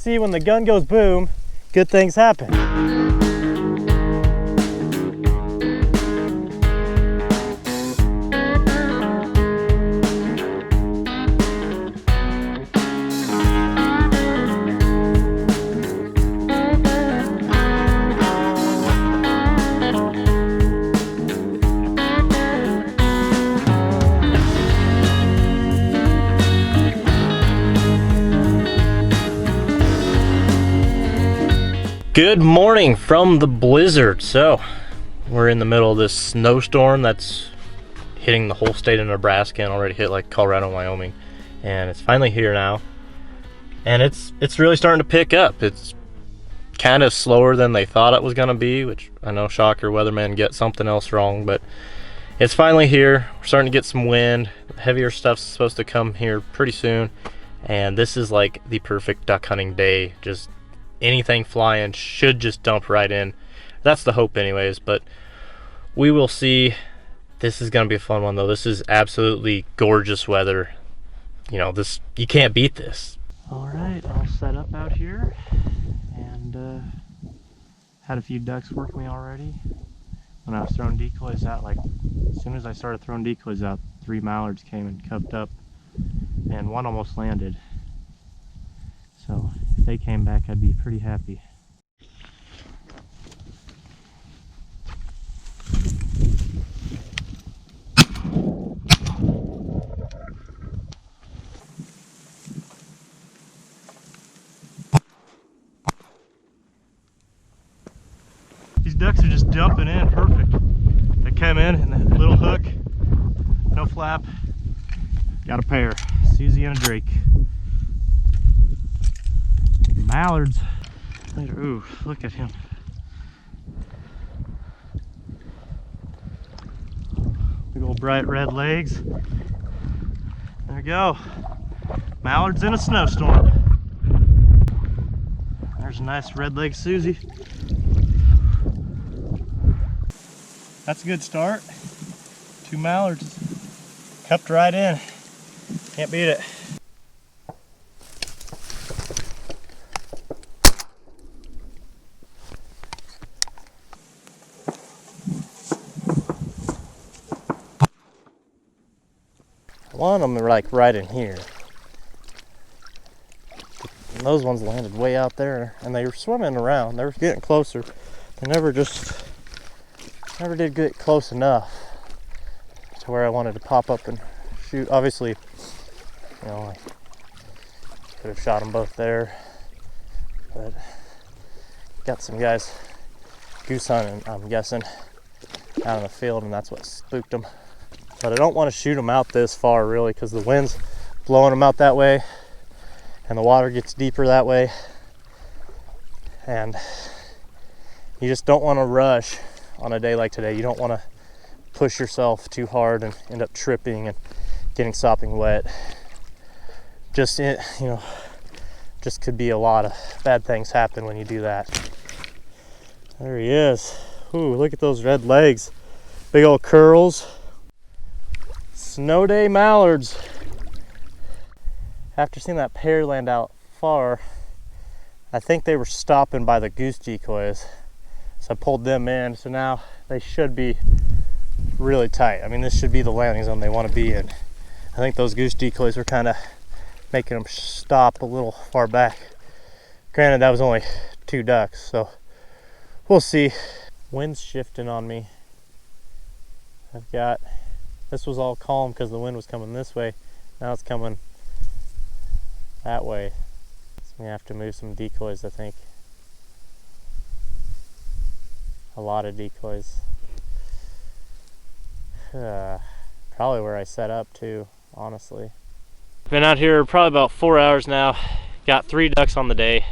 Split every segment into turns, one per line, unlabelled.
See, when the gun goes boom, good things happen. Good morning from the blizzard. So we're in the middle of this snowstorm that's hitting the whole state of Nebraska and already hit like Colorado and Wyoming, and it's finally here now, and it's really starting to pick up. It's kind of slower than they thought it was going to be, which I know, shocker, weathermen get something else wrong, but it's finally here. We're starting to get some wind. Heavier stuff's supposed to come here pretty soon, and this is like the perfect duck hunting day. Just anything flying should just dump right in. That's the hope anyways, but we will see. This is going to be a fun one though. This is absolutely gorgeous weather. You know, this, you can't beat this. All right, I'll set up out here, and had a few ducks work me already. When I was throwing decoys out, like as soon as I started throwing decoys out, 3 mallards came and cuffed up, and one almost landed. So if they came back, I'd be pretty happy. These ducks are just dumping in perfect. They come in and that little hook, no flap, got a pair, Susie and a Drake. Mallards. Ooh, look at him. Big old bright red legs. There we go. Mallards in a snowstorm. There's a nice red leg Susie. That's a good start. 2 mallards. Cupped right in. Can't beat it. One of them are like right in here. And those ones landed way out there, and they were swimming around. They were getting closer. They never did get close enough to where I wanted to pop up and shoot. Obviously, you know, I could have shot them both there, but got some guys goose hunting, I'm guessing, out in the field, and that's what spooked them. But I don't want to shoot them out this far really, because the wind's blowing them out that way and the water gets deeper that way, and you just don't want to rush on a day like today. You don't want to push yourself too hard and end up tripping and getting sopping wet. Just, you know, just could be a lot of bad things happen when you do that. There he is. Ooh, look at those red legs, big old curls. Snow day mallards. After seeing that pair land out far, I think they were stopping by the goose decoys, so I pulled them in. So now they should be really tight. I mean, this should be the landing zone they want to be in. I think those goose decoys were kind of making them stop a little far back. Granted, that was only 2 ducks, so we'll see. Wind's shifting on me. This was all calm because the wind was coming this way. Now it's coming that way. So we have to move some decoys, I think. A lot of decoys. Probably where I set up too, honestly. Been out here probably about 4 hours now. Got 3 ducks on the day,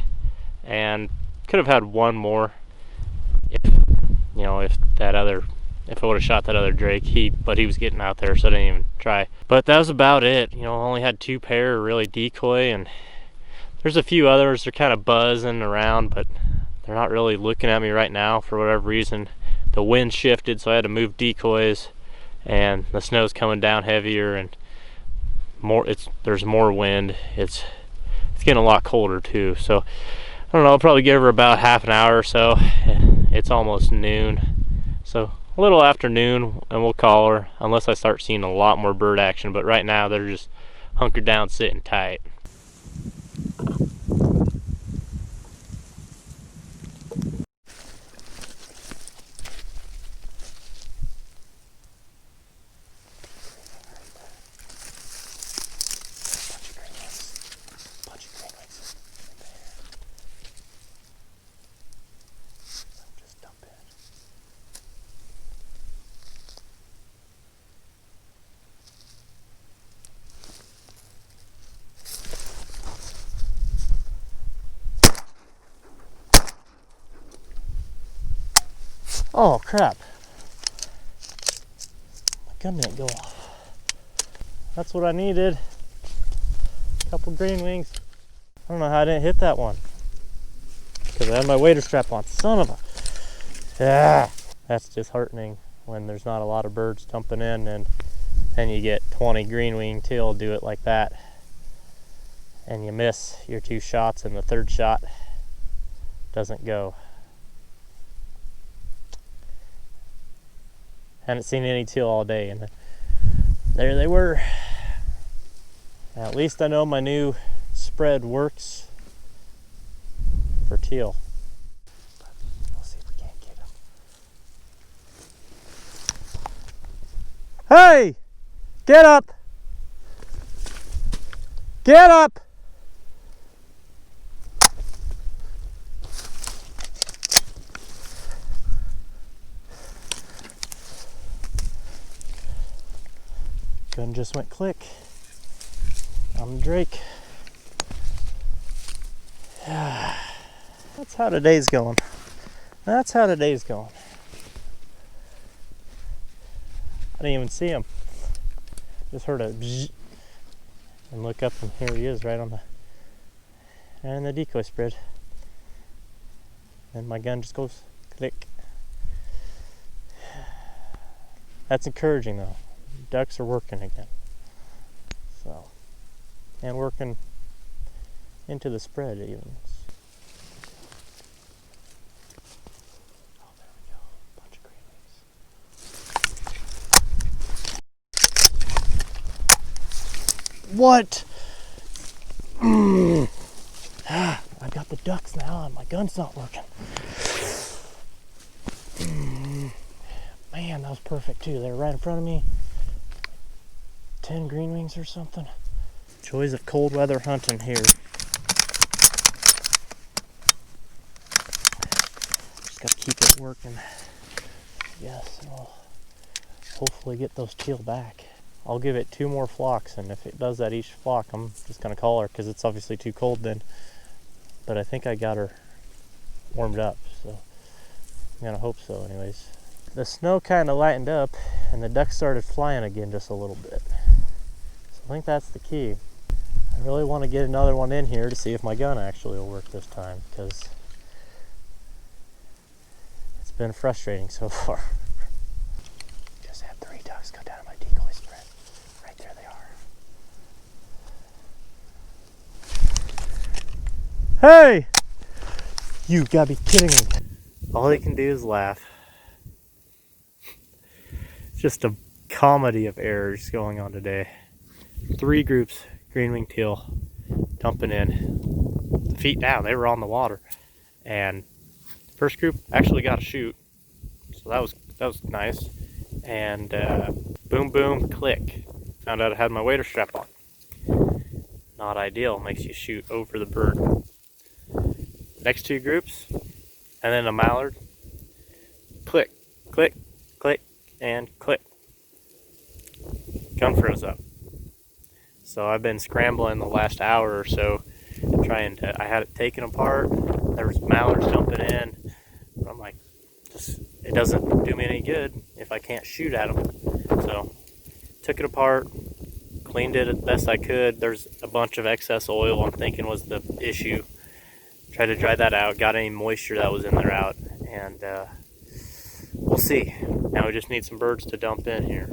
and could have had one more if, you know, if I would have shot that other drake. But he was getting out there, so I didn't even try. But that was about it. You know, I only had 2 pair really decoy, and there's a few others. They're kind of buzzing around, but they're not really looking at me right now for whatever reason. The wind shifted, so I had to move decoys, and the snow's coming down heavier, and there's more wind. It's It's getting a lot colder too, so I don't know, I'll probably give her about half an hour or so. It's almost noon, so a little after noon, and we'll call her unless I start seeing a lot more bird action. But right now they're just hunkered down, sitting tight. Oh crap, my gun didn't go off. That's what I needed. A couple green wings. I don't know how I didn't hit that one, because I had my wader strap on. Son of a... Yeah. That's disheartening when there's not a lot of birds dumping in, and then you get 20 green wing teal do it like that, and you miss your 2 shots, and the 3rd shot doesn't go. Hadn't seen any teal all day, and there they were. At least I know my new spread works for teal. But we'll see if we can't get them. Hey! Get up! Get up! Gun just went click on the Drake. That's how today's going. That's how today's going. I didn't even see him. Just heard a bzzz, and look up, and here he is, right on the decoy spread. And my gun just goes click. That's encouraging though. Ducks are working again. So, and working into the spread even. Oh, there we go. Bunch of green wings. What? I got the ducks now, and my gun's not working. Man, that was perfect too. They were right in front of me. 10 green wings or something. Joys of cold weather hunting here. Just gotta keep it working. Yes, and we'll hopefully get those teal back. I'll give it 2 more flocks, and if it does that each flock, I'm just gonna call her, because it's obviously too cold then. But I think I got her warmed up, so I'm gonna hope so anyways. The snow kind of lightened up, and the ducks started flying again just a little bit. So I think that's the key. I really want to get another one in here to see if my gun actually will work this time, because it's been frustrating so far. Just had 3 ducks go down my decoy spread. Right there they are. Hey! You gotta be kidding me. All they can do is laugh. Just a comedy of errors going on today. 3 groups, green wing teal, dumping in. Feet down, they were on the water. And the first group actually got a shoot, so that was nice. And boom, boom, click. Found out I had my wader strap on. Not ideal, makes you shoot over the bird. Next 2 groups, and then a mallard. Click, click, click, and click. Gun froze up. So I've been scrambling the last hour or so, trying to, I had it taken apart. There was mallards jumping in. I'm like, it doesn't do me any good if I can't shoot at them. So took it apart, cleaned it as best I could. There's a bunch of excess oil I'm thinking was the issue. Tried to dry that out, got any moisture that was in there out, and we'll see. Now we just need some birds to dump in here.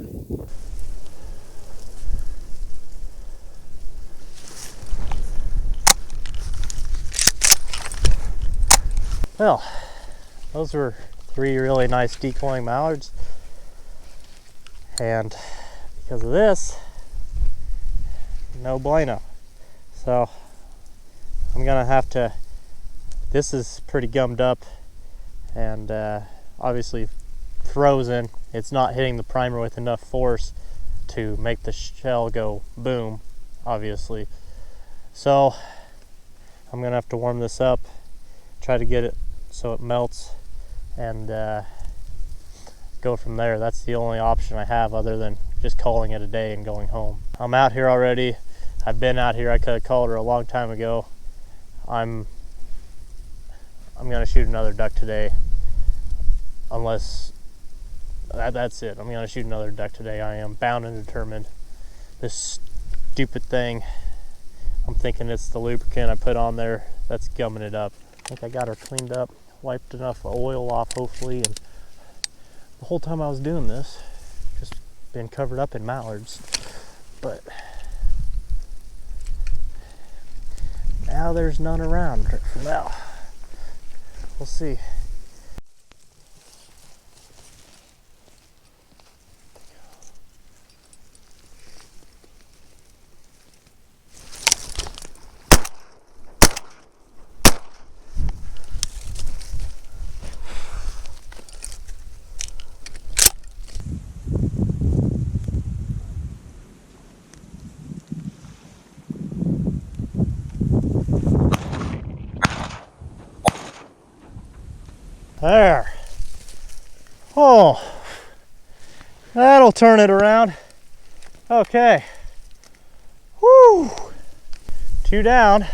Well, those were 3 really nice decoying mallards, and because of this, no bueno. So I'm gonna have to, this is pretty gummed up and obviously frozen. It's not hitting the primer with enough force to make the shell go boom, obviously. So I'm gonna have to warm this up, try to get it so it melts, and go from there. That's the only option I have other than just calling it a day and going home. I'm out here already. I've been out here. I could have called her a long time ago. I'm gonna shoot another duck today, unless that's it. I'm gonna shoot another duck today. I am bound and determined. This stupid thing, I'm thinking it's the lubricant I put on there that's gumming it up. I think I got her cleaned up, wiped enough oil off hopefully, and the whole time I was doing this, just been covered up in mallards. But now there's none around for now. We'll see. There. Oh, that'll turn it around. Okay. Woo. 2 down. I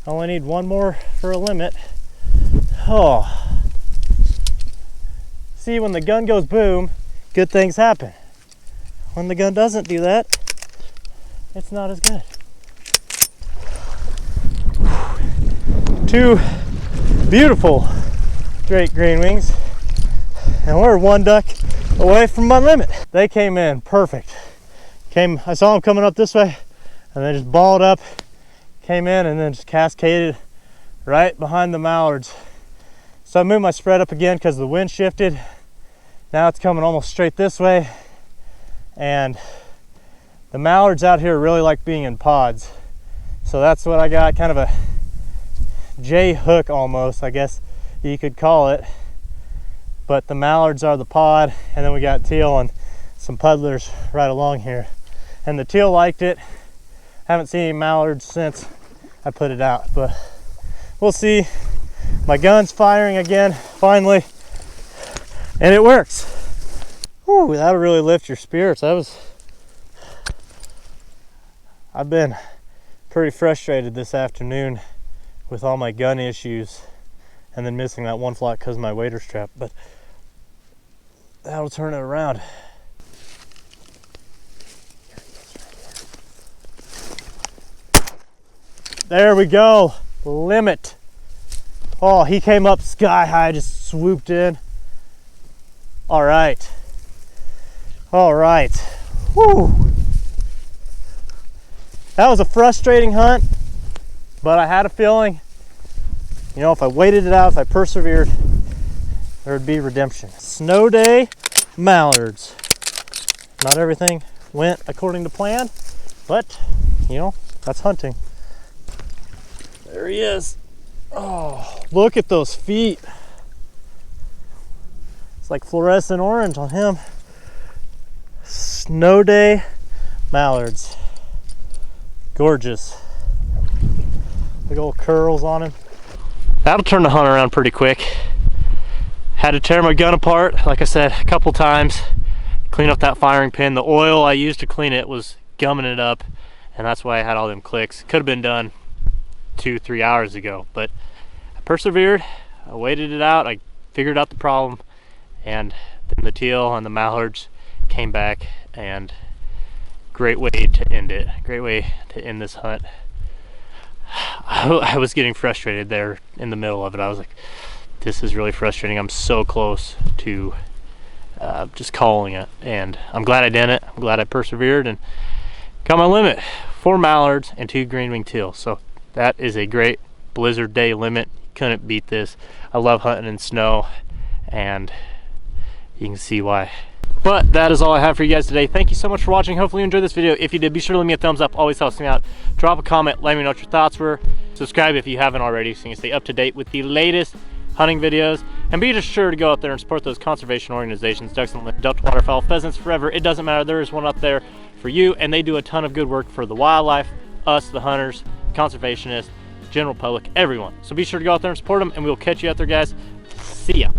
only need 1 more for a limit. Oh. See, when the gun goes boom, good things happen. When the gun doesn't do that, it's not as good. 2 beautiful great green wings, and we're 1 duck away from my limit. They came in perfect. I saw them coming up this way, and they just balled up, came in, and then just cascaded right behind the mallards. So I moved my spread up again because the wind shifted. Now it's coming almost straight this way, and the mallards out here really like being in pods. So that's what I got, kind of a J hook almost, I guess you could call it. But the mallards are the pod, and then we got teal and some puddlers right along here. And the teal liked it. Haven't seen any mallards since I put it out, but we'll see. My gun's firing again, finally, and it works. Whew, that'll really lift your spirits. I've been pretty frustrated this afternoon with all my gun issues, and then missing that 1 flock because of my wader strap, but that'll turn it around. There we go, limit. Oh, he came up sky high, just swooped in. All right. All right. Whew. That was a frustrating hunt, but I had a feeling, you know, if I waited it out, if I persevered, there would be redemption. Snow day mallards. Not everything went according to plan, but, you know, that's hunting. There he is. Oh, look at those feet. It's like fluorescent orange on him. Snow day mallards. Gorgeous. Big old curls on him. That'll turn the hunt around pretty quick. Had to tear my gun apart, like I said, a couple times. Clean up that firing pin. The oil I used to clean it was gumming it up, and that's why I had all them clicks. Could have been done 2-3 hours ago, but I persevered. I waited it out. I figured out the problem, and then the teal and the mallards came back, and great way to end it. Great way to end this hunt. I was getting frustrated there in the middle of it. I was like, this is really frustrating. I'm so close to just calling it, and I'm glad I did it. I'm glad I persevered and got my limit. 4 mallards and 2 green wing teals. So that is a great blizzard day limit. couldn't beat this. I love hunting in snow, and you can see why. But that is all I have for you guys today. Thank you so much for watching. Hopefully you enjoyed this video. If you did, be sure to leave me a thumbs up. Always helps me out. Drop a comment. Let me know what your thoughts were. Subscribe if you haven't already so you can stay up to date with the latest hunting videos. And be just sure to go out there and support those conservation organizations. Ducks and Delta waterfowl, pheasants forever. It doesn't matter. There is one up there for you. And they do a ton of good work for the wildlife, us, the hunters, conservationists, general public, everyone. So be sure to go out there and support them. And we'll catch you out there, guys. See ya.